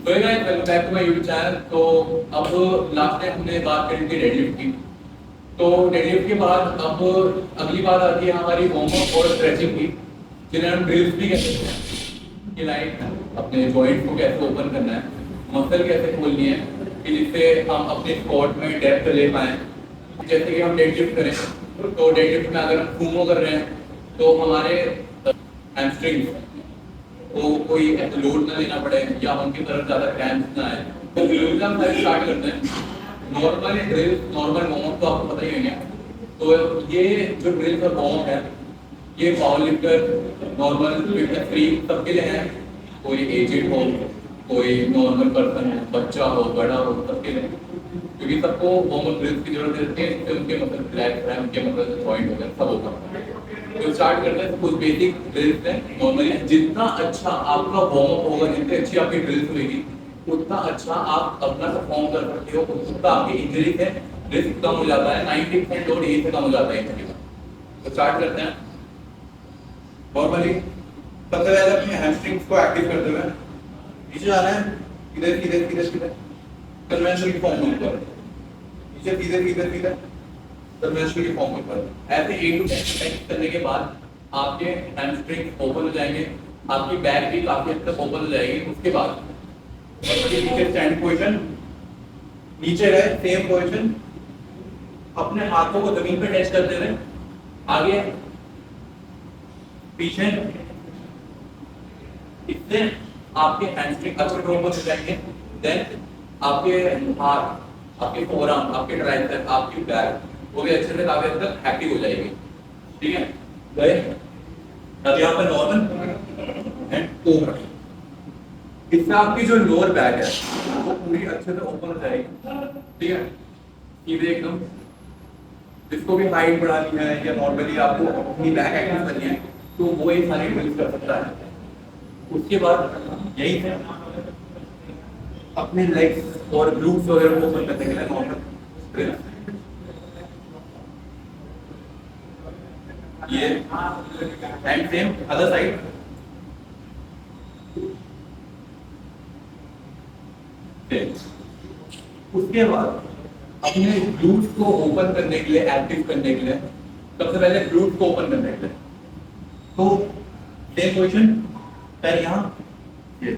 तो guys welcome back to my YouTube channel. तो अब लास्ट टाइम हमने बात करी थी डेडलिफ्ट की। तो डेडलिफ्ट के बाद अब अगली बात आती है हमारी वार्म अप और स्ट्रेचिंग की, जिन्हें हम ड्रिल्स भी कहते हैं। कि लाइक अपने जॉइंट को कैसे ओपन करना है, मसल कैसे खोलनी है कि जिससे हम अपने स्क्वाट में डेप्थ ले पाएँ। जैसे कि हम डेडलिफ्ट करें तो डेडलिफ्ट में अगर हम सूमो कर रहे हैं तो हमारे हैमस्ट्रिंग्स को कोई ऐसे लोड ना लेना पड़े या उनकी तरफ ज़्यादा क्रैम्प्स ना आए। तो ड्रिल्स हम पहले स्टार्ट करते हैं। Normal drill, normal warm up तो आपको पता ही होंगे। तो ये जो ड्रिल्स और वार्म अप है, ये power lifter, normal fitness free सबके लिए हैं। कोई एजेड हो, कोई नॉर्मल पर्सन हो, बच्चा हो, बड़ा हो, सबके लिए, क्योंकि सबको वार्म अप ड्रिल्स की जरूरत रहती है जिससे उनके मसल रिलैक्स रहे, उनके मसल जॉइंट वगैरह सब होगा। तो स्टार्ट करते हैं। कुछ बेसिक ड्रिल्स हैं नॉर्मली। जितना अच्छा आपका वार्म अप होगा, जितनी अच्छी आपकी ड्रिल्स होगी, उतना अच्छा आप अपना परफॉर्म कर सकते हो, उतना आपकी इंजरी से रिस्क कम हो जाता है। 90% लोड यही से कम हो जाता है इंजरी का। तो स्टार्ट करते हैं। नॉर्मली सबसे पहले अपने हैमस्ट्रिंग्स को एक्टिव करते हुए नीचे जाना है, इधर इधर इधर इधर कन्वेंशनल की फॉर्म में ऊपर, नीचे इधर इधर इधर कन्वेंशनल की फॉर्म में ऊपर। ऐसे 8 to 10 एक्सरसाइज करने के बाद आपके हैमस्ट्रिंग्स ओपन हो जाएंगे, आपकी बैक भी काफी हद तक ओपन हो जाएगी। उसके बाद नीचे स्टैंड पोजीशन, नीचे रहे सेम पोजीशन, अपने हाथों को जमीन पे टच करते हुए आगे पीछे, इससे आपके हैमस्ट्रिंग अच्छे से ओपन हो जाएंगे। देन आपके हाथ, आपके फोरआर्म, आपके ट्राइसेप, आपकी बैक वो भी अच्छे से काफी हद तक एक्टिव हो जाएगी। ठीक है, गए। अब यहाँ पर नॉर्मल एंड ओवर, इससे आपकी जो लोअर बैक है वो पूरी अच्छे से ओपन हो जाएगी। ठीक है, सीधे एकदम। जिसको भी हाइट बढ़ानी है या नॉर्मली आपको अपनी बैक एक्टिव करनी है तो वो ये सारी ड्रिल्स कर सकता है। उसके बाद यही है अपने लेग्स और ग्लूट्स वगैरह को ओपन करने के लिए नॉर्मल ड्रिल। ये एंड सेम अदर साइड। उसके बाद अपने ग्लूट्स को ओपन करने के लिए, एक्टिव करने के लिए, सबसे पहले ग्लूट्स को ओपन करने के लिए तो सेम पोजीशन, पैर यहाँ, ये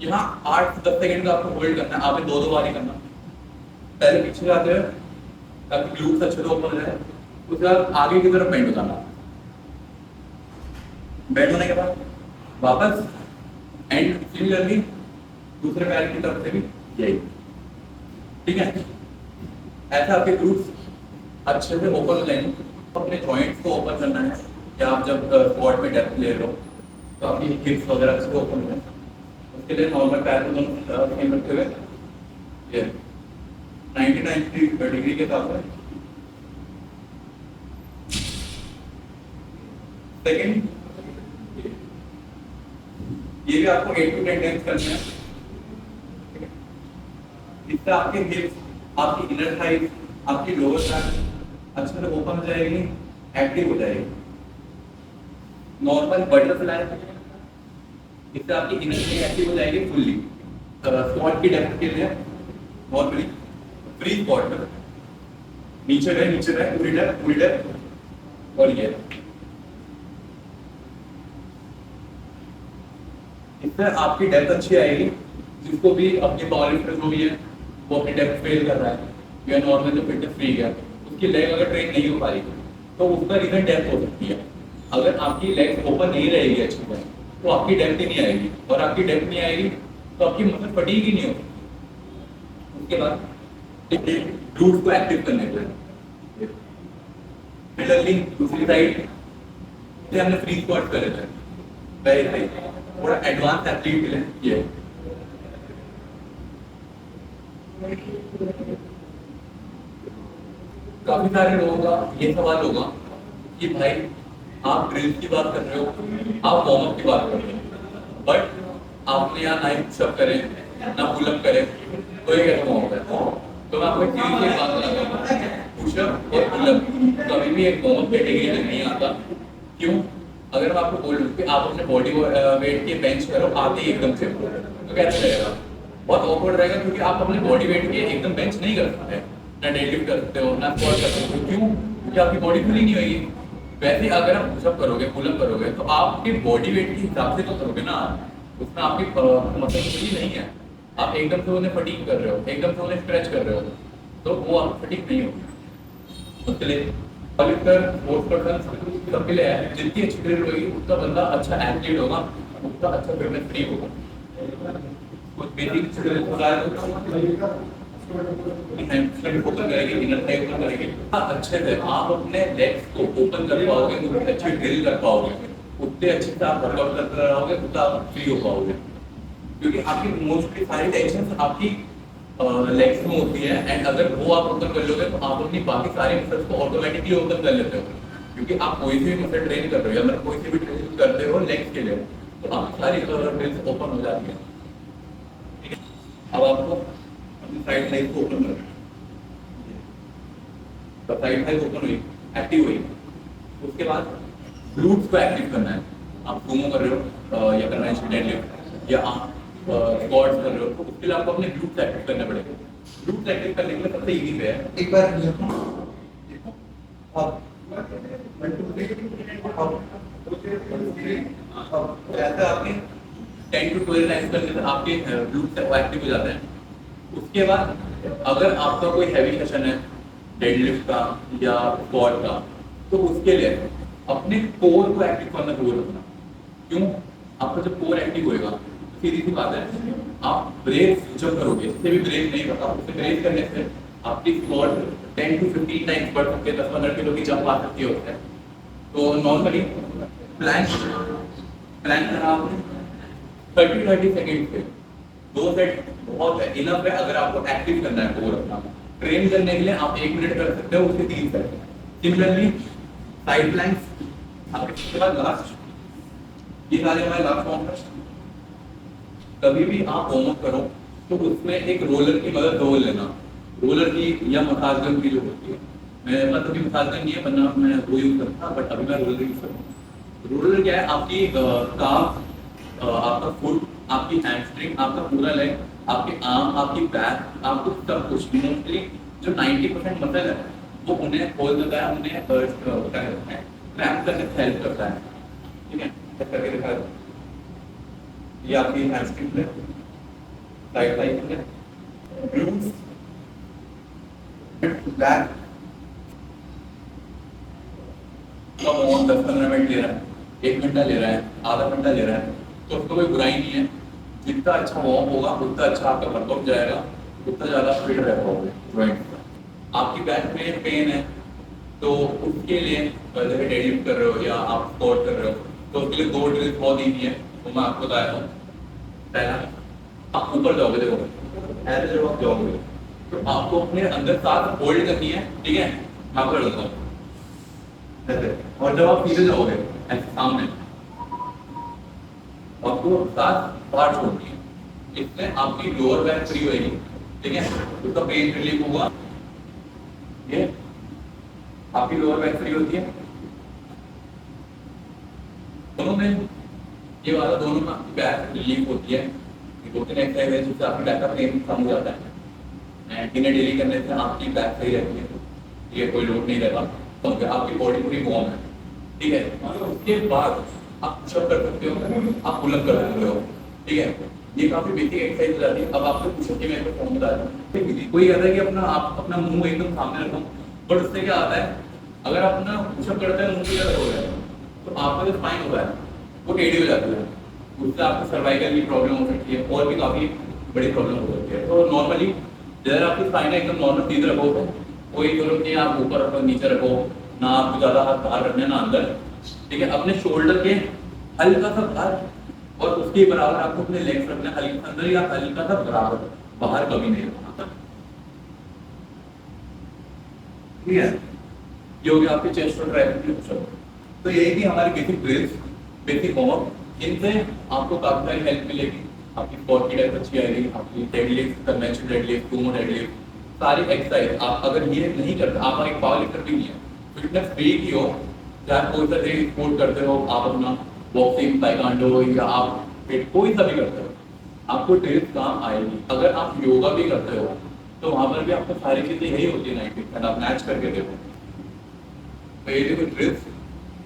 यहाँ 8 से 10 सेकंड का आपको होल्ड करना है। आपने दो बार ही करना। पहले पीछे जाते हैं ताकि ग्लूट्स अच्छे से ओपन हो जाए। उसके बाद आगे की तरफ बेंड हो जाना। बेंड होने के बाद वापस एंड सिमिलरली दूसरे पैर की तरफ से भी यही। ठीक है, ऐसा आपके ग्लूट्स अच्छे से ओपन हो जाएंगे। अपने जॉइंट्स को ओपन करना है, या आप जब स्क्वाट में डेप्थ ले रहे हो तो आपकी हिप्स वगैरह से ओपन हो जाए। उसके लिए नॉर्मल पैर को दोनों रखते हुए ये 99 डिग्री के साथ है। सेकंड, ये भी आपको 8 to 10 टाइम्स करना है। इससे आपके हिप्स, आपकी इनर थाइज, आपकी लोअर बैक अच्छे से ओपन हो जाएगी, एक्टिव हो जाएगी। नॉर्मल बटरफ्लाई, इससे आपकी इनर थाइज एक्टिव हो जाएगी फुल्ली। स्क्वाट की डेप्थ के लिए नॉर्मली फ्री स्क्वाट में नीचे रहे पूरी डेप्थ। और ये इससे आपकी डेप्थ अच्छी आएगी। जिसको भी अपनी पावर लिफ्टर जो भी है वो अपनी डेप्थ फेल कर रहा है या नॉर्मल जो फिटनेस फ्री है, उसकी लेग अगर ट्रेन नहीं हो पा रही तो उसका रीजन डेप्थ हो सकती है। अगर आपकी लेग ओपन नहीं रहेगी अच्छी तरह तो आपकी डेप्थ ही नहीं आएगी, और आपकी डेप्थ नहीं आएगी तो आपकी मसल फटीग ही नहीं होगी। उसके बाद ग्लूट्स को एक्टिव करने के लिए सिमिलरली दूसरी साइड से हमने फ्री स्क्वाट करे थे, वेरी हाई, थोड़ा एडवांस एथलीट के लिए ये। काफी सारे लोगों का ये सवाल होगा कि भाई आप ड्रिल्स की बात कर रहे हो, आप वार्म अप की बात कर रहे हो, बट आपने यहाँ ना पुशअप करे ना पुल अप करे तो ये कैसे वार्म अप है? तो मैं आपको सीधी सी बात बताऊंगा, पुशअप और पुल अप कभी भी एक वार्म अप कैटेगरी में नहीं आता। क्यों? अगर मैं आपको बोलूँ कि आप अपने बॉडी वेट के बेंच करो आते ही एकदम से, तो कैसा रहेगा? बहुत ऑकवर्ड रहेगा, क्योंकि आप अपने बॉडी वेट के एकदम बेंच नहीं कर सकते, ना डेडलिफ्ट कर सकते हो, ना स्क्वाट कर सकते हो। क्यों? क्योंकि आपकी बॉडी खुली नहीं होगी। वैसे अगर आप पुशअप करोगे, पुलअप करोगे, तो आपके बॉडी वेट के हिसाब से तो करोगे ना, उसमें आपकी मसल खुली नहीं है। आप एकदम से उन्हें फटीग कर रहे हो, एकदम से उन्हें स्ट्रेच कर रहे हो, तो वो आप फटीग नहीं होगी। उसके लिए अधिकतर स्पोर्ट्स पर्सन सबके लिए है, जितनी अच्छी ड्रिल होगी उतना बंदा अच्छा एथलीट होगा, उतना अच्छा फिटनेस फ्री होगा। कुछ बेसिक ड्रिल ओपन करेंगे, इनर थाई ओपन करेंगे, अच्छे से आप अपने लेग्स को ओपन कर पाओगे, उतनी अच्छी ड्रिल कर पाओगे, उतने अच्छे से आप वर्कआउट करते रहोगे, उतना आप फ्री हो पाओगे। क्योंकि आपकी मोस्टली सारी टेंशन आपकी लेग्स में होती है, एंड अगर वो आप ओपन कर लोगे तो आप अपनी बाकी सारी मसल्स को ऑटोमेटिकली ओपन कर लेते हो। क्योंकि आप कोई सी भी मसल ट्रेन कर रहे हो या मतलब कोई सी भी ट्रेनिंग करते हो लेग्स के लिए, तो आपकी सारी ड्रिल्स ओपन हो जाती है। ठीक है, अब आपको अपनी साइड थाई को ओपन करना है। तो साइड थाई ओपन हुई, एक्टिव हुई, उसके बाद ग्लूट्स को एक्टिव करना है। आप सुमो कर रहे हो या कन्वेंशनल डेडलिफ्ट या आप स्क्वाट्स कर रहे हो, तो उसके लिए आपको अपने ग्लूट्स एक्टिव करने पड़ेंगे। ग्लूट्स एक्टिव करने के लिए सबसे इजी वे है, एक बार ऐसा आपने 10 to 12 टाइम्स करने से आपके ग्लूट्स एक्टिव हो जाते हैं। उसके बाद अगर आपका कोई हैवी सेशन है डेडलिफ्ट का या स्क्वाट का, तो उसके लिए अपने कोर को एक्टिव करना जरूर रखना। क्यों? आपका जब कोर एक्टिव होएगा, सीधी सी बात है, आप ब्रेक जब करोगे, इससे भी ब्रेक नहीं करता, उससे ब्रेक करने से आपकी स्क्वाट 10 to 15 टाइम्स बढ़ सकती है, 10-15 किलो की जंप आ सकती है। तो नॉर्मली प्लैंक करना आपने 30 सेकेंड पे 2 सेट बहुत है, इनफ है। अगर आपको एक्टिव करना है कोर अपना, ट्रेन करने के लिए आप 1 मिनट कर सकते हो, उसके 3 सेट। सिमिलरली साइड प्लैंक्स आपके, उसके बाद लास्ट, ये सारे हमारे लास्ट फॉर्म है। कभी भी आप वार्म अप करो तो उसमें एक रोलर की मदद जरूर लेना, रोलर की या मसाज गन की जो होती है। मेरे पास अभी मसाज गन नहीं है, वरना मैं वो यूज करता, बट अभी मैं रोलर यूज करता हूँ। रोलर क्या है? आपकी काफ, आपका फुट, आपकी हैमस्ट्रिंग, आपका पूरा लेग, आपके आर्म, आपकी बैक, आपको सब कुछ मोस्टली जो 90% मसल है वो उन्हें खोल देता है, उन्हें क्रैम्प करने से हेल्प करता है। ठीक है, करके दिखा दो। ये आपकी हैमस्ट्रिंग है, राइट साइड है, ग्लूट्स, बैक। तो 10-15 मिनट ले रहा है, 1 घंटा ले रहा है, आधा घंटा ले रहा है, तो उसको कोई बुराई नहीं है। जितना अच्छा वार्म होगा उतना अच्छा आपका वर्कआउट जाएगा, उतना ज़्यादा फिट रह पाओगे जॉइंट। आपकी बैक में पेन है तो उसके लिए जैसे डेडलिफ्ट कर रहे हो या आप स्क्वाट कर रहे हो, तो उसके लिए 2 ड्रिल्स बहुत ईजी है, वो मैं आपको बताया हूँ। पहला, आप ऊपर जाओगे, देखो ऐसे जब आप जाओगे तो आपको अपने अंदर सांस होल्ड करनी है। ठीक है, मैं आपको बताता हूँ ऐसे, और जब आप सीधे जाओगे ऐसे सामने, आपको सांस बाहर छोड़नी है, इसमें आपकी लोअर बैक फ्री होगी। ठीक है, उसका पेन रिलीफ होगा। ये आपकी लोअर बैक फ्री होती है दोनों में, ये वाला दोनों में आपकी बैक रिलीफ होती है। 2-3 एक्सरसाइज है जिससे आपकी बैक का पेन कम हो जाता है, एंड इन्हें डेली करने से आपकी बैक सही रहती है। ये कोई लोड नहीं रहता, तो आपकी बॉडी पूरी वार्म है। ठीक है, उसके बाद आप पुशअप कर सकते हो, आप पुलअप कर सकते हो। ठीक है, ये काफी बेसिक एक्सरसाइज हो जाती है। अब आपको पुशअप की मैं फॉर्म बता रहा हूँ। कोई कहता है कि अपना आप अपना मुंह एकदम सामने रखो, बट उससे क्या आता है, अगर आप अपना पुशअप करते हैं मुंह की तरफ हो जाए तो आपका जो स्पाइन होता है वो टेढ़ी हो जाती है, उससे आपको सर्वाइकल की प्रॉब्लम हो सकती है और भी काफी बड़ी प्रॉब्लम हो सकती है। तो नॉर्मली जैसे आपकी स्पाइन एकदम नॉर्मल सीधे रखो, कोई जरूरत नहीं है आप ऊपर रखो नीचे रखो, ना आपको ज्यादा हाथ बाहर रखने ना अंदर। ठीक है, अपने शोल्डर के हल्का सा बाहर और उसके बराबर आपको अपने लेग्स रखना, हल्का अंदर या हल्का सा बराबर, बाहर कभी नहीं रखना। ठीक है, ये हो गया आपके चेस्ट और ट्राइसेप्स के पुशअप। तो यही थी हमारी basic drills, basic warm up. इनसे आपको काफी सारी हेल्प मिलेगी, आपकी स्क्वाट की डेप्थ अच्छी आएगी, आपकी deadlift, conventional deadlift, Sumo deadlift, सारी एक्सरसाइज। आप अगर ये नहीं करते, आप एक पावर लिफ्टर भी नहीं है, फिटनेस फ्रीक ही हो, चाहे आप कोई सा भी स्पोर्ट करते हो, आप अपना बॉक्सिंग, ताइक्वांडो या आप कोई सा भी करते हो, आपको ड्रिल्स काम आएगी। अगर आप योगा भी करते हो तो वहां पर भी आपको सारी चीजें यही होती है 90%, आप मैच करके देखो। तो ये देखो ड्रिल्स,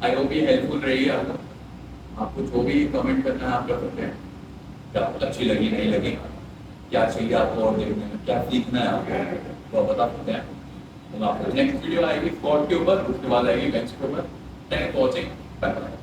आई होप ये हेल्पफुल रही है आपको। आपको जो भी कमेंट करना है आप कर सकते हैं, क्या आपको अच्छी लगी नहीं लगी, क्या चाहिए आपको और देखने में, क्या सीखना है आपको, तो आप बता सकते हैं। तो आपको नेक्स्ट वीडियो आएगी स्क्वाट के ऊपर, उसके बाद आएगी बेंच के ऊपर। Thanks for watching, bye bye.